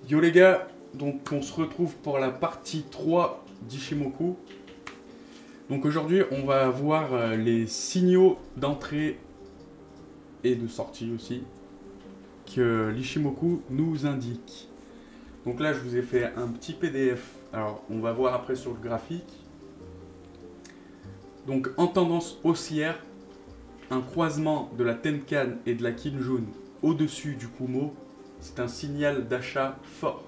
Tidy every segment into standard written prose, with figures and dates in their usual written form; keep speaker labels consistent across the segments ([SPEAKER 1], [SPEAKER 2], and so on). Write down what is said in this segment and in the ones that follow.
[SPEAKER 1] Yo les gars, donc on se retrouve pour la partie 3 d'Ishimoku. Donc aujourd'hui on va voir les signaux d'entrée et de sortie aussi que l'Ishimoku nous indique. Donc là je vous ai fait un petit PDF, alors on va voir après sur le graphique. Donc en tendance haussière, un croisement de la Tenkan et de la Kinjun au-dessus du Kumo, c'est un signal d'achat fort.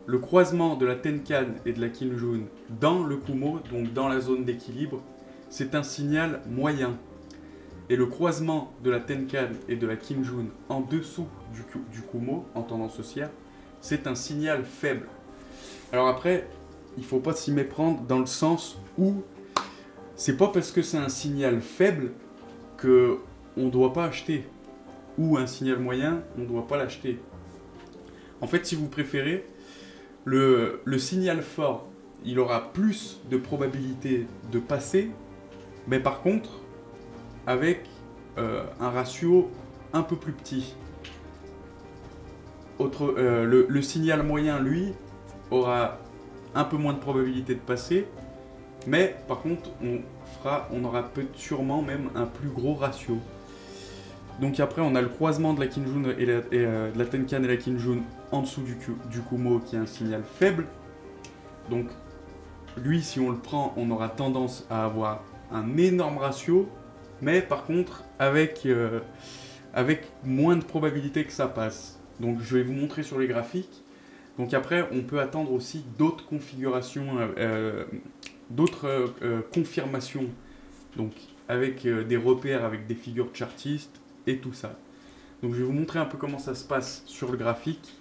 [SPEAKER 1] Le croisement de la Tenkan et de la Kinjun dans le Kumo, donc dans la zone d'équilibre, c'est un signal moyen. Et le croisement de la Tenkan et de la Kinjun en dessous du Kumo, en tendance haussière, c'est un signal faible. Alors après, il ne faut pas s'y méprendre dans le sens où c'est pas parce que c'est un signal faible qu'on ne doit pas acheter. Ou un signal moyen, on ne doit pas l'acheter. En fait, si vous préférez, le signal fort, il aura plus de probabilité de passer, mais par contre, avec un ratio un peu plus petit. Le signal moyen, lui, aura un peu moins de probabilité de passer, mais par contre, on aura sûrement même un plus gros ratio. Donc après, on a le croisement de la Kinjun et de la Tenkan et la Kinjun en dessous du Kumo, qui est un signal faible. Donc lui, si on le prend, on aura tendance à avoir un énorme ratio, mais par contre, avec moins de probabilité que ça passe. Donc je vais vous montrer sur les graphiques. Donc après, on peut attendre aussi d'autres configurations, d'autres confirmations. Donc avec des repères, avec des figures chartistes et tout ça. Donc je vais vous montrer un peu comment ça se passe sur le graphique.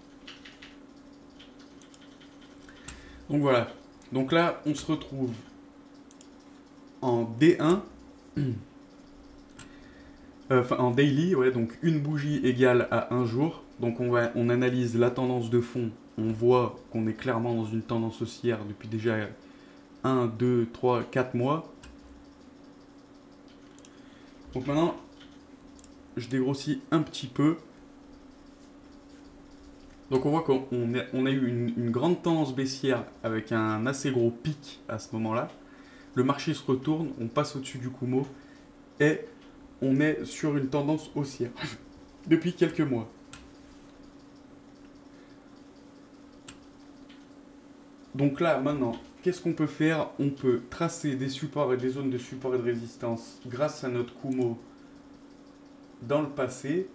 [SPEAKER 1] Donc voilà. Donc là, on se retrouve en D1. Enfin, en daily, ouais, donc une bougie égale à un jour. Donc on analyse la tendance de fond. On voit qu'on est clairement dans une tendance haussière depuis déjà 1, 2, 3, 4 mois. Donc maintenant, je dégrossis un petit peu. Donc on voit qu'on a eu une grande tendance baissière avec un assez gros pic à ce moment-là. Le marché se retourne, on passe au-dessus du Kumo et on est sur une tendance haussière depuis quelques mois. Donc là, maintenant, qu'est-ce qu'on peut faire? On peut tracer des supports et des zones de support et de résistance grâce à notre Kumo dans le passé.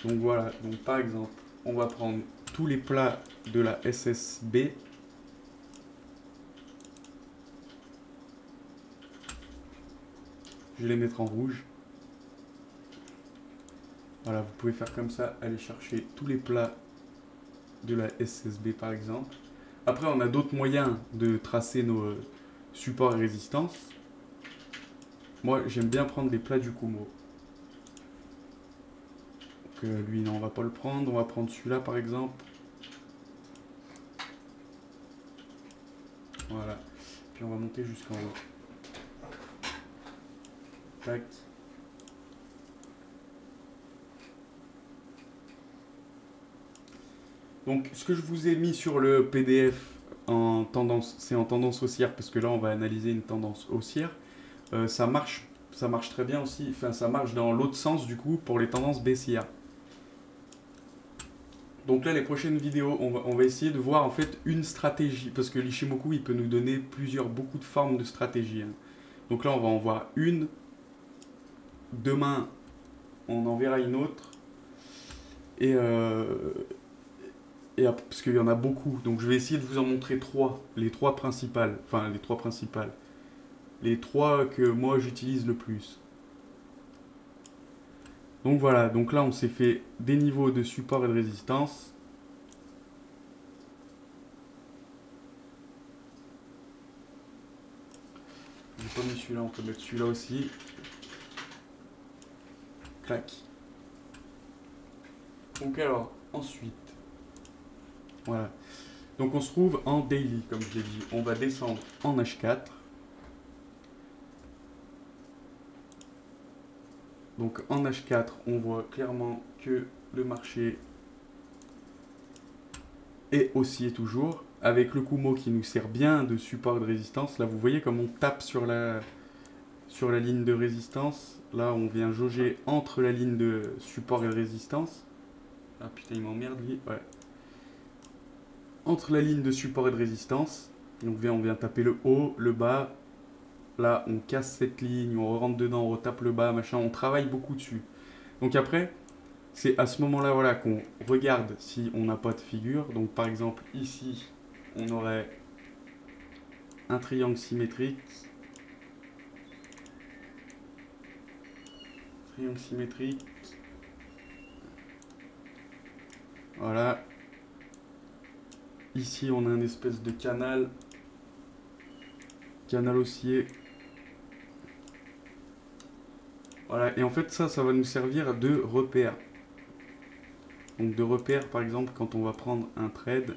[SPEAKER 1] Donc voilà, donc par exemple, on va prendre tous les plats de la SSB. Je vais les mettre en rouge. Voilà, vous pouvez faire comme ça, aller chercher tous les plats de la SSB par exemple. Après, on a d'autres moyens de tracer nos supports et résistances. Moi, j'aime bien prendre les plats du Kumo. Donc, lui, non, on va pas le prendre. On va prendre celui-là par exemple. Voilà. Puis on va monter jusqu'en haut. Tac. Donc, ce que je vous ai mis sur le PDF en tendance, c'est en tendance haussière, parce que là, on va analyser une tendance haussière. Ça marche très bien aussi. Enfin, ça marche dans l'autre sens, du coup, pour les tendances baissières. Donc là, les prochaines vidéos, on va essayer de voir en fait une stratégie, parce que l'Ishimoku, il peut nous donner beaucoup de formes de stratégie. Hein. Donc là, on va en voir une. Demain, on en verra une autre. Et parce qu'il y en a beaucoup, donc je vais essayer de vous en montrer trois, les trois principales, enfin les trois principales, les trois que moi j'utilise le plus. Donc voilà, donc là on s'est fait des niveaux de support et de résistance. J'ai pas mis celui-là, on peut mettre celui-là aussi. Clac. Donc alors, ensuite, voilà. Donc on se trouve en daily, comme je l'ai dit. On va descendre en H4. Donc en H4, on voit clairement que le marché est haussier toujours, avec le Kumo qui nous sert bien de support et de résistance. Là, vous voyez comme on tape sur la ligne de résistance. Là, on vient jauger entre la ligne de support et de résistance. Ah putain, il m'emmerde lui. Ouais. Entre la ligne de support et de résistance. Donc on vient taper le haut, le bas. Là, on casse cette ligne, on rentre dedans, on retape le bas, machin. On travaille beaucoup dessus. Donc après, c'est à ce moment-là voilà, qu'on regarde si on n'a pas de figure. Donc par exemple, ici, on aurait un triangle symétrique. Triangle symétrique. Voilà. Ici, on a une espèce de canal. Canal haussier. Voilà. Et en fait, ça va nous servir de repère. Donc de repère, par exemple, quand on va prendre un trade,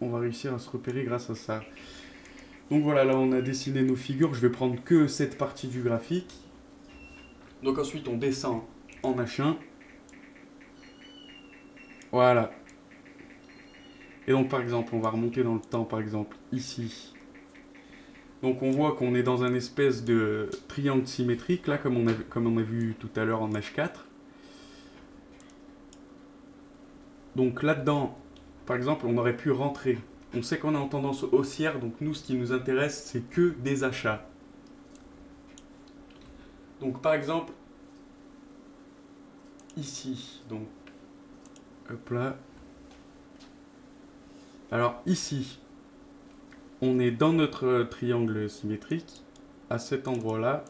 [SPEAKER 1] on va réussir à se repérer grâce à ça. Donc voilà, là, on a dessiné nos figures. Je vais prendre que cette partie du graphique. Donc ensuite, on descend en H1. Voilà. Et donc, par exemple, on va remonter dans le temps, par exemple, ici. Donc, on voit qu'on est dans un espèce de triangle symétrique, là, comme on a vu tout à l'heure en H4. Donc, là-dedans, par exemple, on aurait pu rentrer. On sait qu'on est en tendance haussière, donc nous, ce qui nous intéresse, c'est que des achats. Donc, par exemple, ici, donc, hop là. Alors, ici, on est dans notre triangle symétrique, à cet endroit-là.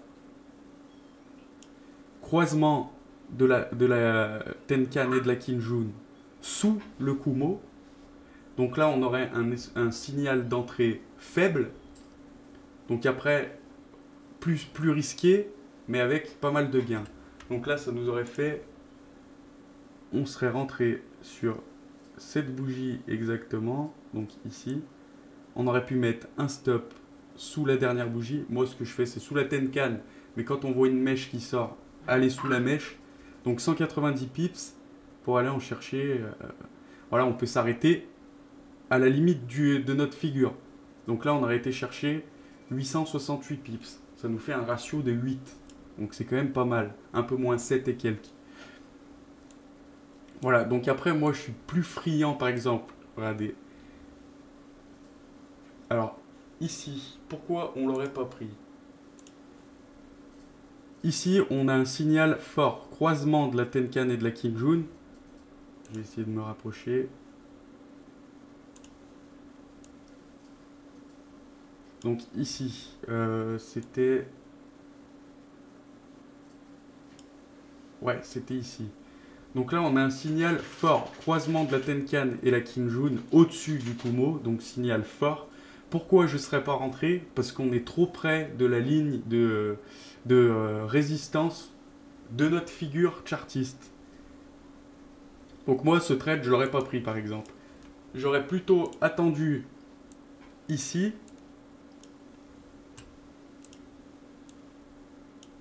[SPEAKER 1] Croisement de la Tenkan et de la Kinjun sous le Kumo. Donc là, on aurait un signal d'entrée faible. Donc après, plus risqué, mais avec pas mal de gains. Donc là, ça nous aurait fait... On serait rentré sur cette bougie exactement, donc ici. On aurait pu mettre un stop sous la dernière bougie. Moi, ce que je fais, c'est sous la Tenkan. Mais quand on voit une mèche qui sort, aller sous la mèche. Donc 190 pips pour aller en chercher. Voilà, on peut s'arrêter à la limite de notre figure. Donc là, on aurait été chercher 868 pips. Ça nous fait un ratio de 8. Donc c'est quand même pas mal. Un peu moins 7 et quelques. Voilà, donc après, moi, je suis plus friand, par exemple. Regardez. Alors, ici, pourquoi on l'aurait pas pris? Ici, on a un signal fort. Croisement de la Tenkan et de la Kinjun. Je vais essayer de me rapprocher. Donc ici, c'était... Ouais, c'était ici. Donc là, on a un signal fort. Croisement de la Tenkan et la Kinjun au-dessus du Kumo. Donc signal fort. Pourquoi je ne serais pas rentré? Parce qu'on est trop près de la ligne de résistance de notre figure chartiste. Donc moi, ce trade, je ne l'aurais pas pris, par exemple. J'aurais plutôt attendu ici.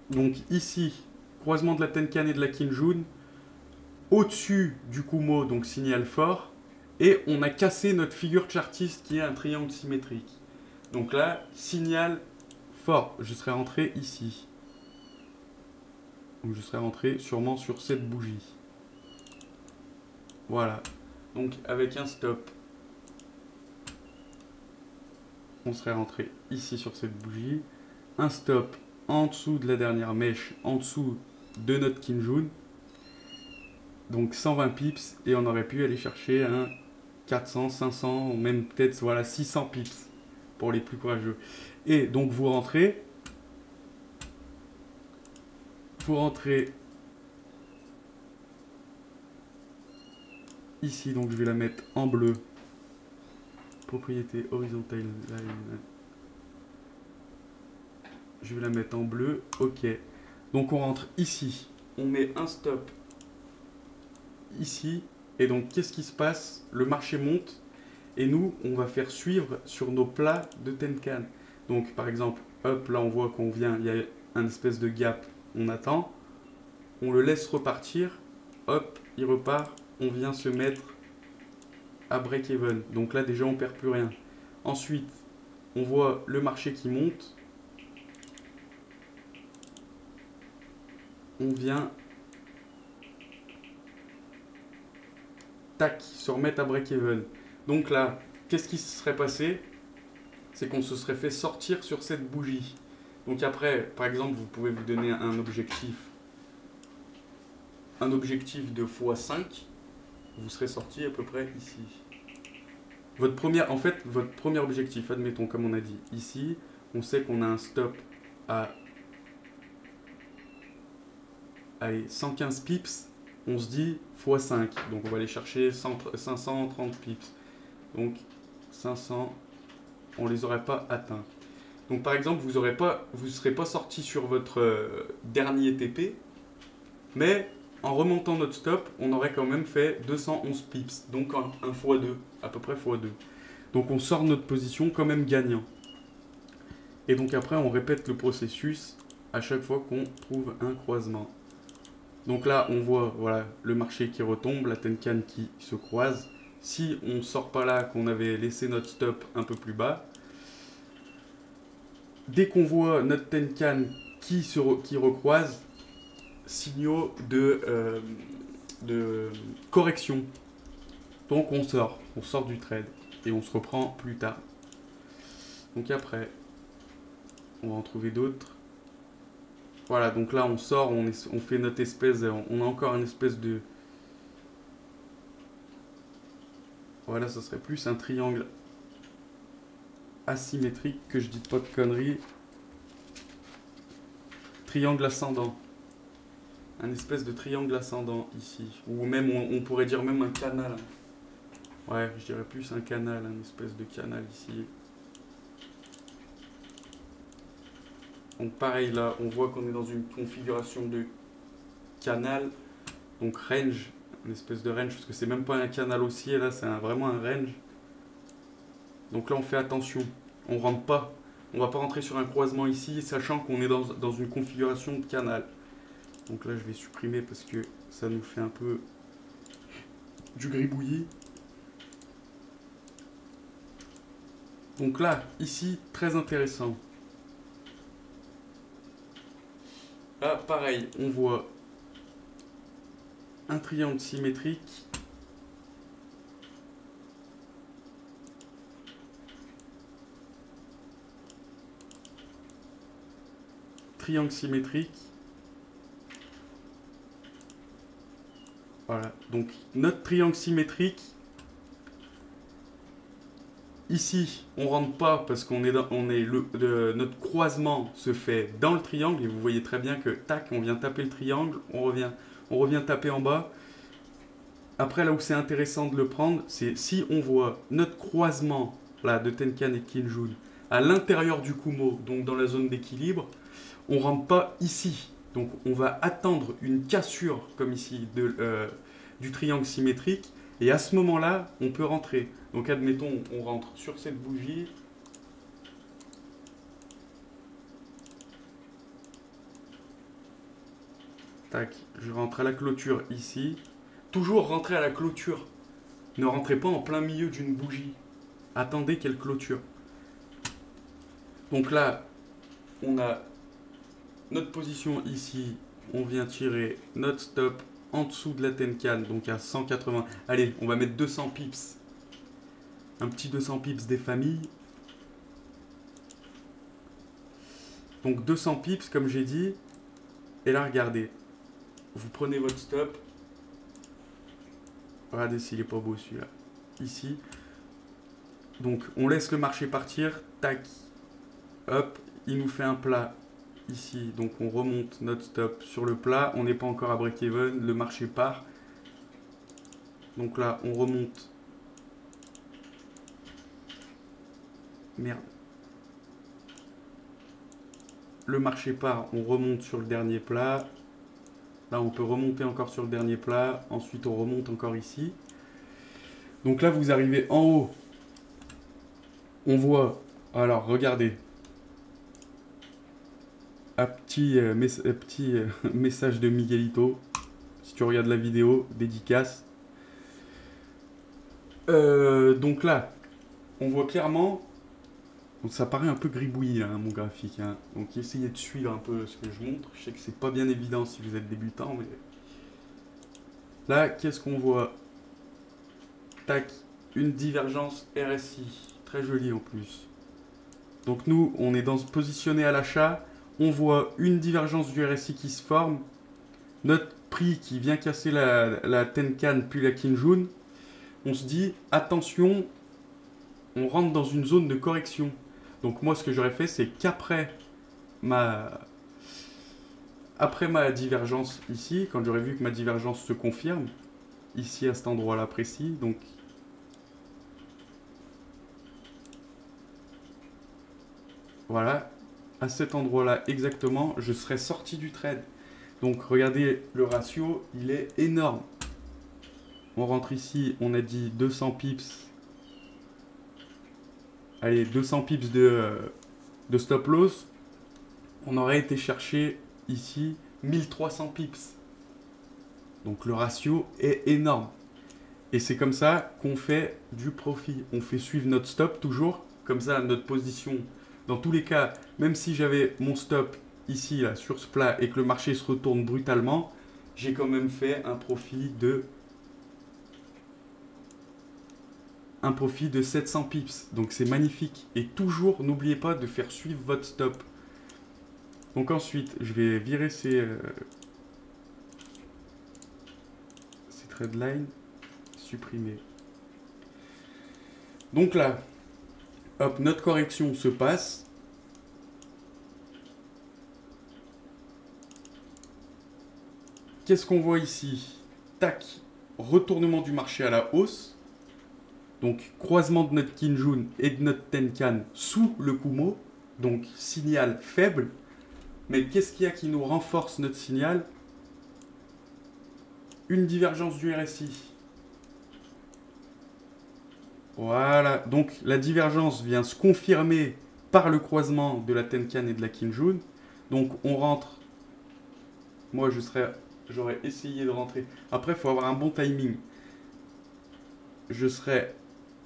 [SPEAKER 1] Donc ici, croisement de la Tenkan et de la Kinjun, au-dessus du Kumo, donc signal fort, et on a cassé notre figure chartiste qui est un triangle symétrique. Donc là, signal fort, je serais rentré ici. Donc je serais rentré sûrement sur cette bougie. Voilà. Donc avec un stop, on serait rentré ici sur cette bougie. Un stop en dessous de la dernière mèche, en dessous de notre Kinjun. Donc 120 pips et on aurait pu aller chercher un 400, 500, ou même peut-être voilà, 600 pips pour les plus courageux. Et donc vous rentrez ici, donc je vais la mettre en bleu. Propriété horizontale. Je vais la mettre en bleu. Ok. Donc on rentre ici. On met un stop ici. Et donc qu'est-ce qui se passe? Le marché monte. Et nous, on va faire suivre sur nos plats de Tenkan. Donc par exemple, hop, là on voit qu'on vient, il y a un espèce de gap, on attend, on le laisse repartir, hop, il repart, on vient se mettre à break-even. Donc là déjà on perd plus rien. Ensuite, on voit le marché qui monte, on vient tac, se remettre à break-even. Donc là, qu'est-ce qui se serait passé? C'est qu'on se serait fait sortir sur cette bougie. Donc après, par exemple, vous pouvez vous donner un objectif de x5, vous serez sorti à peu près ici. Votre premier objectif, admettons, comme on a dit, ici, on sait qu'on a un stop à 115 pips, on se dit x5. Donc on va aller chercher 530 pips. Donc 500, on les aurait pas atteints. Donc par exemple, vous ne serez pas sorti sur votre dernier TP, mais en remontant notre stop, on aurait quand même fait 211 pips, donc un x2, à peu près x2. Donc on sort notre position quand même gagnant. Et donc après, on répète le processus à chaque fois qu'on trouve un croisement. Donc là, on voit voilà, le marché qui retombe, la Tenkan qui se croise. Si on ne sort pas là, qu'on avait laissé notre stop un peu plus bas, dès qu'on voit notre Tenkan qui recroise, signaux de correction. Donc on sort du trade et on se reprend plus tard. Donc après, on va en trouver d'autres. Voilà, donc là on sort, on fait notre espèce, on a encore une espèce de... Voilà, ça serait plus un triangle asymétrique, que je dis pas de conneries. Triangle ascendant. Un espèce de triangle ascendant ici. Ou même, on pourrait dire même un canal. Ouais, je dirais plus un canal, un espèce de canal ici. Donc pareil là, on voit qu'on est dans une configuration de canal. Donc range, une espèce de range, parce que c'est même pas un canal haussier là, c'est vraiment un range. Donc là on fait attention, on rentre pas. On va pas rentrer sur un croisement ici, sachant qu'on est dans une configuration de canal. Donc là je vais supprimer parce que ça nous fait un peu du gribouillis. Donc là, ici, très intéressant. Là, pareil, on voit un triangle symétrique. Triangle symétrique. Voilà, donc notre triangle symétrique. Ici, on rentre pas parce qu'on est notre croisement se fait dans le triangle et vous voyez très bien que tac, on vient taper le triangle, on revient taper en bas. Après, là où c'est intéressant de le prendre, c'est si on voit notre croisement là de Tenkan et Kinjun à l'intérieur du Kumo, donc dans la zone d'équilibre, on rentre pas ici. Donc on va attendre une cassure comme ici du triangle symétrique et à ce moment-là, on peut rentrer. Donc admettons, on rentre sur cette bougie. Tac, je rentre à la clôture ici. Toujours rentrer à la clôture. Ne rentrez pas en plein milieu d'une bougie. Attendez qu'elle clôture. Donc là, on a notre position ici. On vient tirer notre stop en dessous de la Tenkan, donc à 180. Allez, on va mettre 200 pips. Un petit 200 pips des familles. Donc 200 pips, comme j'ai dit. Et là, regardez. Vous prenez votre stop. Regardez s'il n'est pas beau celui-là. Ici. Donc, on laisse le marché partir. Tac. Hop. Il nous fait un plat ici. Donc, on remonte notre stop sur le plat. On n'est pas encore à break-even. Le marché part. Donc là, on remonte. Merde. Le marché part. On remonte sur le dernier plat. Là, on peut remonter encore sur le dernier plat. Ensuite, on remonte encore ici. Donc là, vous arrivez en haut. On voit... Alors, regardez. message de Miguelito. Si tu regardes la vidéo, dédicace. Donc là, on voit clairement. Donc ça paraît un peu gribouillis, hein, mon graphique. Hein. Donc essayez de suivre un peu ce que je montre. Je sais que c'est pas bien évident si vous êtes débutant, mais... Là, qu'est-ce qu'on voit? Tac, une divergence RSI. Très jolie en plus. Donc nous, on est positionné à l'achat. On voit une divergence du RSI qui se forme. Notre prix qui vient casser la Tenkan puis la Kinjun. On se dit, attention, on rentre dans une zone de correction. Donc moi, ce que j'aurais fait, c'est qu'après ma divergence ici, quand j'aurais vu que ma divergence se confirme, ici à cet endroit-là précis, donc voilà, à cet endroit-là exactement, je serais sorti du trade. Donc regardez, le ratio, il est énorme. On rentre ici, on a dit 200 pips. Allez, 200 pips de stop loss. On aurait été chercher ici 1300 pips. Donc le ratio est énorme. Et c'est comme ça qu'on fait du profit. On fait suivre notre stop toujours. Comme ça, notre position, dans tous les cas, même si j'avais mon stop ici, là, sur ce plat, et que le marché se retourne brutalement, j'ai quand même fait un profit de 700 pips. Donc c'est magnifique. Et toujours, n'oubliez pas de faire suivre votre stop. Donc ensuite, je vais virer ces trade lines. Supprimer. Donc là, hop, notre correction se passe. Qu'est-ce qu'on voit ici? Tac, retournement du marché à la hausse. Donc croisement de notre Kinjun et de notre Tenkan sous le Kumo. Donc signal faible. Mais qu'est-ce qu'il y a qui nous renforce notre signal? Une divergence du RSI. Voilà, donc la divergence vient se confirmer par le croisement de la Tenkan et de la Kinjun. Donc on rentre. Moi j'aurais essayé de rentrer. Après, il faut avoir un bon timing. Je serais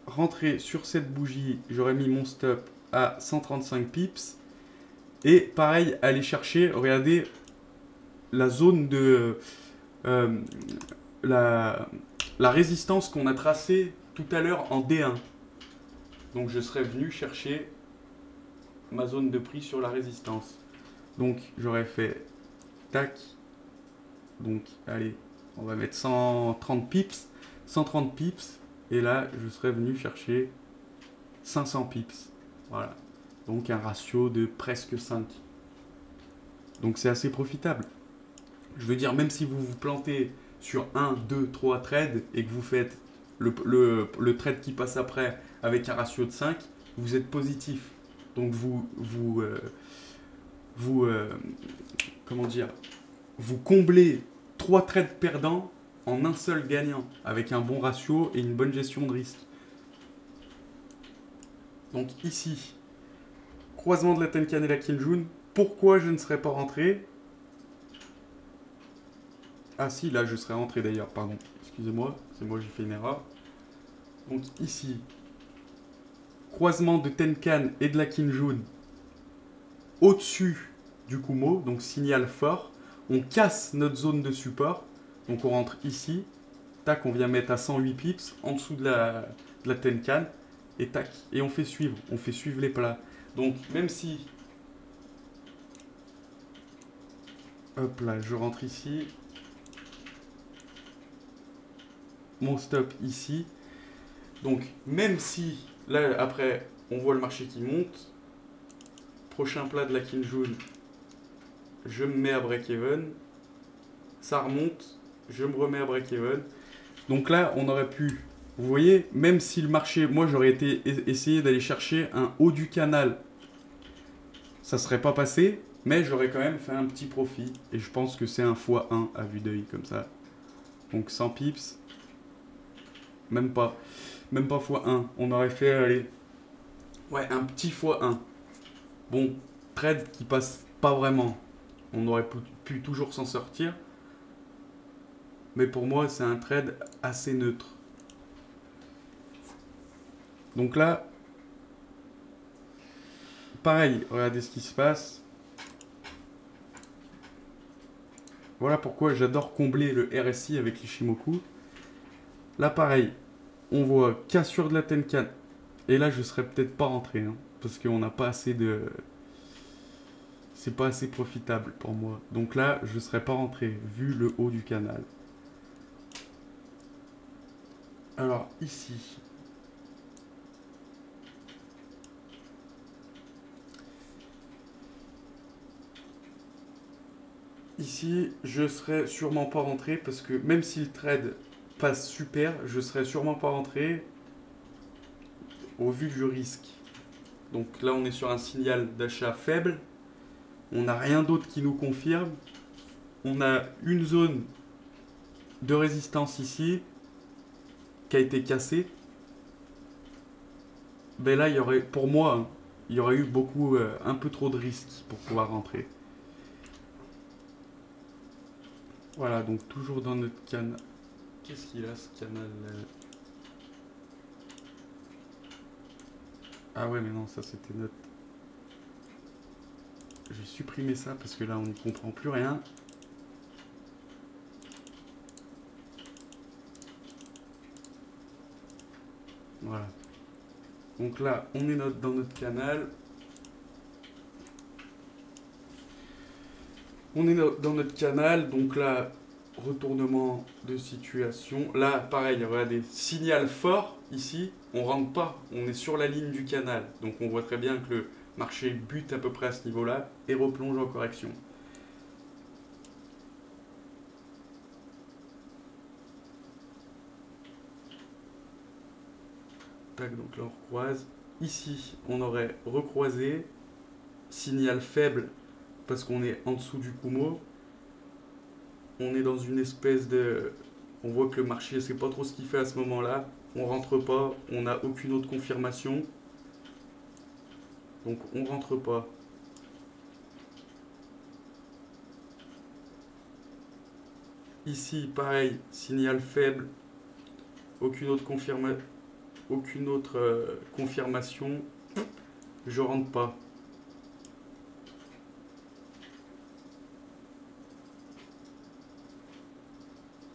[SPEAKER 1] rentré sur cette bougie, j'aurais mis mon stop à 135 pips. Et pareil, aller chercher, regardez, la zone de... la résistance qu'on a tracée tout à l'heure en D1. Donc je serais venu chercher ma zone de prix sur la résistance. Donc j'aurais fait tac. Donc allez, on va mettre 130 pips. 130 pips. Et là, je serais venu chercher 500 pips. Voilà. Donc un ratio de presque 5. Donc c'est assez profitable. Je veux dire, même si vous vous plantez sur 1, 2, 3 trades et que vous faites le trade qui passe après avec un ratio de 5, vous êtes positif. Donc comment dire, vous comblez 3 trades perdants en un seul gagnant avec un bon ratio et une bonne gestion de risque. Donc ici, croisement de la Tenkan et la Kinjun. Pourquoi je ne serais pas rentré? Ah si, là je serais rentré d'ailleurs, pardon. Excusez-moi, c'est moi j'ai fait une erreur. Donc ici, croisement de Tenkan et de la Kinjun au-dessus du Kumo, donc signal fort. On casse notre zone de support, donc on rentre ici. Tac, on vient mettre à 108 pips en dessous de la Tenkan. Et tac, et on fait suivre les plats. Donc même si... Hop là, je rentre ici. Mon stop ici. Donc même si, là après, on voit le marché qui monte. Prochain plat de la Kinjun, je me mets à break-even. Ça remonte, je me remets à break-even. Donc là, on aurait pu... Vous voyez, même si le marché... Moi, j'aurais essayé d'aller chercher un haut du canal. Ça ne serait pas passé, mais j'aurais quand même fait un petit profit. Et je pense que c'est un x1 à vue d'œil, comme ça. Donc 100 pips. Même pas x1. On aurait fait, allez... Ouais, un petit x1. Bon, trade qui passe pas vraiment. On aurait pu toujours s'en sortir. Mais pour moi, c'est un trade assez neutre. Donc là, pareil, regardez ce qui se passe. Voilà pourquoi j'adore combler le RSI avec l'Ishimoku. Là, pareil, on voit cassure de la Tenkan. Et là, je serais peut-être pas rentré, hein, parce qu'on n'a pas assez de... C'est pas assez profitable pour moi. Donc là, je serais pas rentré, vu le haut du canal. Alors, ici... Ici, je serais sûrement pas rentré, parce que même si le trade passe super, je serais sûrement pas rentré au vu du risque. Donc là, on est sur un signal d'achat faible. On n'a rien d'autre qui nous confirme. On a une zone de résistance ici qui a été cassée. Ben là, il y aurait, pour moi, hein, il y aurait eu beaucoup, un peu trop de risques pour pouvoir rentrer. Voilà, donc toujours dans notre canal. Qu'est-ce qu'il a ce canal là? Ah ouais, mais non, ça c'était notre... Je vais supprimer ça parce que là on ne comprend plus rien. Voilà. Donc là, on est dans notre canal. On est dans notre canal, donc là, retournement de situation. Là, pareil, regardez, signal fort ici, on rentre pas, on est sur la ligne du canal. Donc on voit très bien que le marché bute à peu près à ce niveau-là et replonge en correction. Tac, donc là on recroise. Ici, on aurait recroisé, signal faible parce qu'on est en dessous du Kumo. On est dans une espèce de... On voit que le marché ne sait pas trop ce qu'il fait à ce moment-là. On rentre pas, on n'a aucune autre confirmation. Donc on rentre pas. Ici, pareil, signal faible. Aucune autre confirmation. Je rentre pas.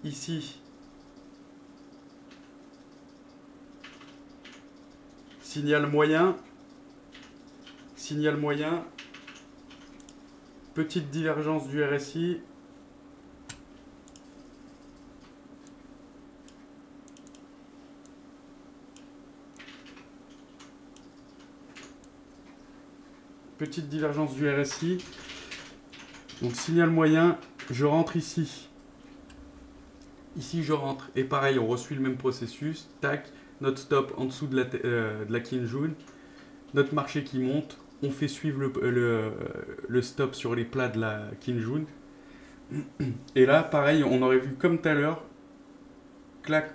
[SPEAKER 1] Ici, signal moyen, petite divergence du RSI, donc signal moyen, je rentre ici. Ici, je rentre. Et pareil, on resuit le même processus. Tac, notre stop en dessous de la Kinjun. Notre marché qui monte. On fait suivre le stop sur les plats de la Kinjun. Et là, pareil, on aurait vu comme tout à l'heure. Clac,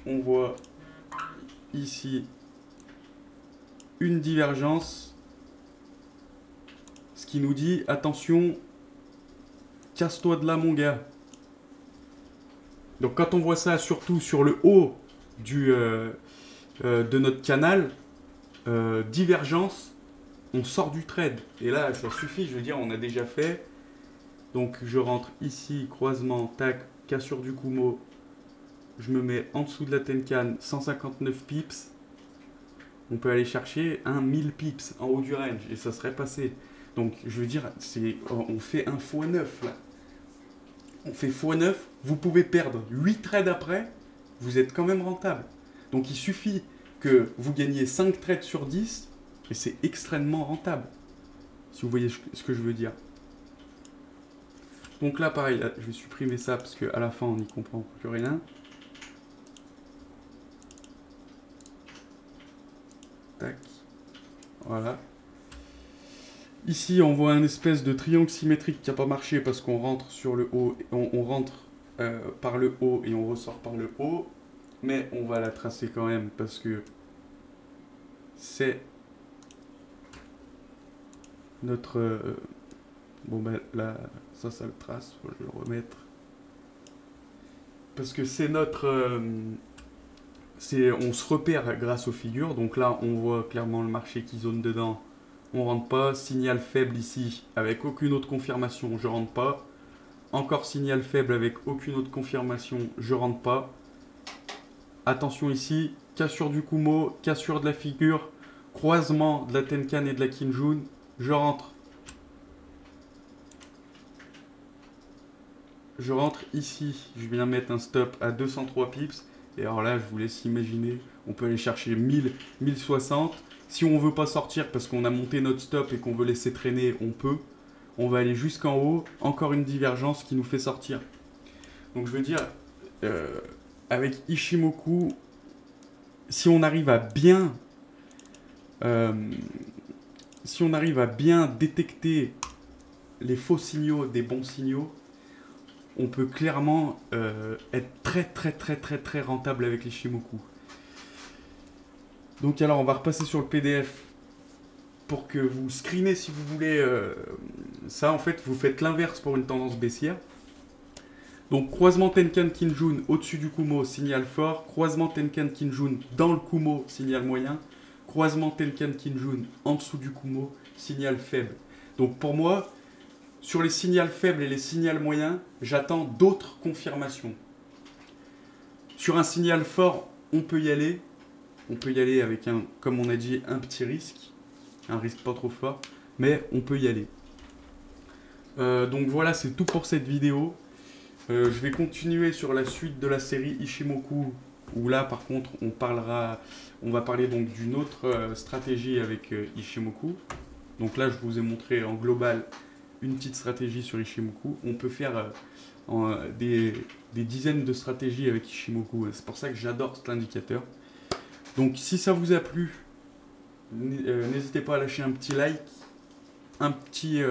[SPEAKER 1] on voit ici une divergence. Ce qui nous dit, attention, casse-toi de là, mon gars. Donc quand on voit ça surtout sur le haut de notre canal, divergence, on sort du trade. Et là, ça suffit, je veux dire, on a déjà fait. Donc je rentre ici, croisement, tac, cassure du Kumo. Je me mets en dessous de la Tenkan, 159 pips. On peut aller chercher un 1000 pips en haut du range et ça serait passé. Donc je veux dire, on fait un x9 là. On fait x9, vous pouvez perdre 8 trades après, vous êtes quand même rentable. Donc il suffit que vous gagniez 5 trades sur 10 et c'est extrêmement rentable. Si vous voyez ce que je veux dire. Donc là pareil, là, je vais supprimer ça parce qu'à la fin on n'y comprend plus rien. Tac. Voilà. Ici, on voit un espèce de triangle symétrique qui n'a pas marché parce qu'on rentre sur le haut, on rentre par le haut et on ressort par le haut. Mais on va la tracer quand même parce que c'est notre... bon ben là, ça le trace, je vais le remettre. Parce que c'est notre... on se repère grâce aux figures, donc là on voit clairement le marché qui zone dedans, on rentre pas, signal faible ici, avec aucune autre confirmation, je rentre pas. Encore signal faible avec aucune autre confirmation, je rentre pas. Attention ici, cassure du Kumo, cassure de la figure, croisement de la Tenkan et de la Kinjun, je rentre. Je rentre ici, je viens mettre un stop à 203 pips. Et alors là, je vous laisse imaginer, on peut aller chercher 1000, 1060. Si on veut pas sortir parce qu'on a monté notre stop et qu'on veut laisser traîner, on peut. On va aller jusqu'en haut, encore une divergence qui nous fait sortir. Donc je veux dire, avec Ishimoku, si on arrive à bien détecter les faux signaux des bons signaux, on peut clairement être très rentable avec l'Ishimoku. Donc alors on va repasser sur le PDF pour que vous screenez si vous voulez ça. En fait vous faites l'inverse pour une tendance baissière. Donc croisement Tenkan Kinjun au-dessus du Kumo, signal fort. Croisement Tenkan Kinjun dans le Kumo, signal moyen. Croisement Tenkan Kinjun en dessous du Kumo, signal faible. Donc pour moi, sur les signaux faibles et les signaux moyens, j'attends d'autres confirmations. Sur un signal fort, on peut y aller. On peut y aller avec, comme on a dit, un petit risque. Un risque pas trop fort, mais on peut y aller. Donc voilà, c'est tout pour cette vidéo. Je vais continuer sur la suite de la série Ishimoku, où là, par contre, on va parler donc d'une autre stratégie avec Ishimoku. Donc là, je vous ai montré en global une petite stratégie sur Ishimoku. On peut faire des dizaines de stratégies avec Ishimoku. C'est pour ça que j'adore cet indicateur. Donc si ça vous a plu, n'hésitez pas à lâcher un petit like, un petit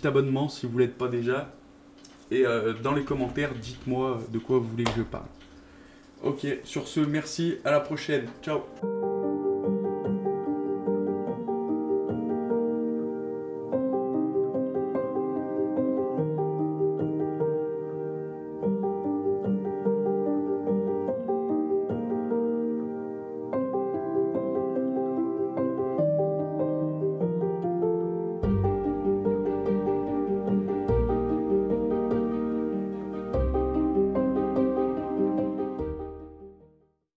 [SPEAKER 1] abonnement si vous ne l'êtes pas déjà. Et dans les commentaires, dites-moi de quoi vous voulez que je parle. Ok, sur ce, merci, à la prochaine. Ciao.